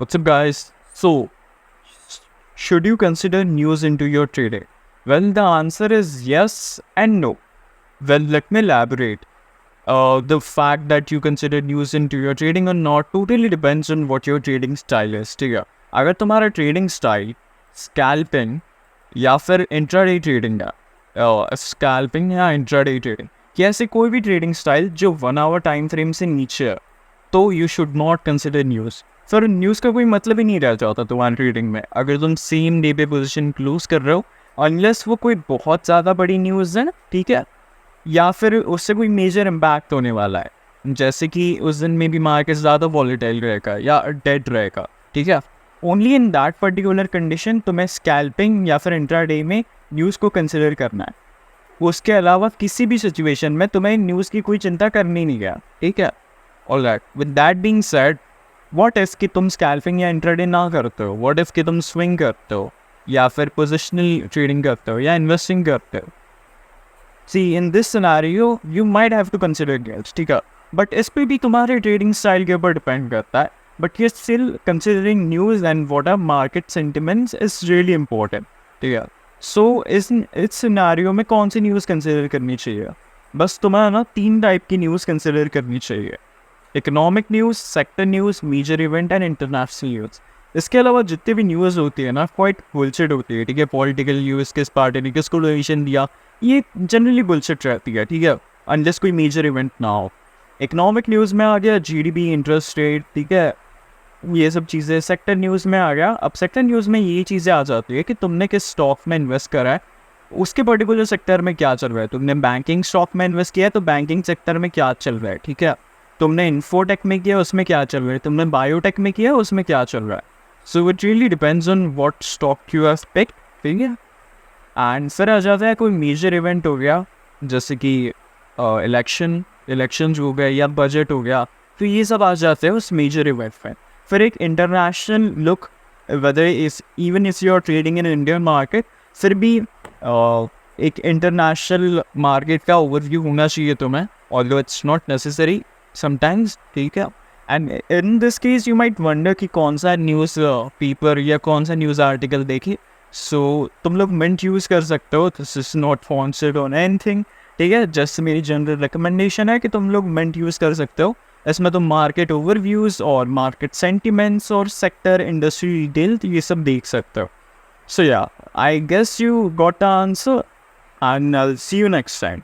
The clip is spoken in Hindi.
What's up, guys? So, should you consider news into your trading? Well, the answer is yes and no. Well, let me elaborate. The fact that you consider news into your trading or not totally depends on what your trading style is. ठीक है, अगर तुम्हारा ट्रेडिंग स्टाइल स्कैल्पिंग या फिर इंट्राडे ट्रेडिंग है, स्कैल्पिंग या इंट्राडे ट्रेडिंग, कि ऐसे कोई भी ट्रेडिंग स्टाइल जो 1 आवर टाइम फ्रेम से नीचे है, तो you should not consider news. Sir news का कोई मतलब ही नहीं रह जाता तुम्हारी ट्रेडिंग में अगर तुम सेम डे पे पोजीशन क्लोज कर रहे हो, अनलेस वो कोई बहुत ज़्यादा बड़ी न्यूज़ है ना, ठीक है, या फिर उससे कोई मेजर इम्पैक्ट होने वाला है, जैसे कि उस दिन में भी मार्केट ज़्यादा वॉलेटाइल रहेगा या डेड रहेगा, ठीक है। Only in that particular condition तुम्हें स्कैल्पिंग या फिर इंट्राडे में न्यूज़ को कंसिडर करना है। उसके अलावा किसी भी सिचुएशन में तुम्हें न्यूज़ की कोई चिंता करनी नहीं है, ठीक है। Alright, with that being said, what if कि तुम स्कैल्पिंग या इंट्राडे ना करते हो, व्हाट इफ कि तुम स्विंग करते हो या फिर पोजिशनल ट्रेडिंग करते हो या इन्वेस्टिंग करते हो। See in this scenario you might have to consider gilts, ठीक है, बट इस पे भी तुम्हारे ट्रेडिंग स्टाइल के ऊपर डिपेंड करता है। बट ये still considering news and what are market sentiments is really important, ठीक है। सो इस सिनेरियो में कौन सी न्यूज़ कंसिडर करनी चाहिए? बस तुम्हें ना 3 टाइप की न्यूज़ कंसिडर करनी चाहिए: economic news, sector news, major event and international news. इसके अलावा जितनी भी न्यूज़ होती है ना, क्वाइट बुलशिट होती है, ठीक है। पॉलिटिकल न्यूज़, किस पार्टी ने किसको डोनेशन दिया, ये जनरली बुलशिट रहती है, ठीक है, अनलेस कोई मेजर इवेंट ना हो। इकोनॉमिक न्यूज़ में आ गया जीडीपी, इंटरेस्ट रेट, ठीक है, ये सब चीज़ें। सेक्टर न्यूज़ में आ गया, अब सेक्टर न्यूज़ में ये चीज़ें आ जाती है कि तुमने किस स्टॉक में इन्वेस्ट करा है, उसके पर्टिकुलर सेक्टर में क्या चल रहा है। तुमने बैंकिंग स्टॉक में इन्वेस्ट किया है तो बैंकिंग सेक्टर में क्या चल रहा है, ठीक है। तुमने इन्फोटेक में किया, उसमें क्या चल रहा है। तुमने बायोटेक में किया, उसमें क्या चल रहा है। So it really depends on what stock you have picked, ठीक है। एंड फिर आ जाता है कोई मेजर इवेंट हो गया, जैसे कि इलेक्शन हो गया या बजट हो गया, तो ये सब आ जाते हैं उस मेजर इवेंट में। फिर एक international look, whether is even if you are trading in Indian market, फिर भी एक इंटरनेशनल मार्केट का ओवरव्यू होना चाहिए तुम्हें, although it's not necessary sometimes, ठीक है। And in this case you might wonder कि कौन सा न्यूज़ पेपर या कौन सा न्यूज़ आर्टिकल देखिए। सो तुम लोग मिंट यूज़ कर सकते हो, this is not sponsored on anything, ठीक है। जस्ट मेरी जनरल रिकमेंडेशन है कि तुम लोग मिंट यूज़ कर सकते हो। इसमें तुम मार्केट ओवरव्यूज़ और मार्केट सेंटिमेंट्स और सेक्टर इंडस्ट्री डिटेल ये सब देख सकते हो। So yeah, I guess you got the answer, and I'll see you next time.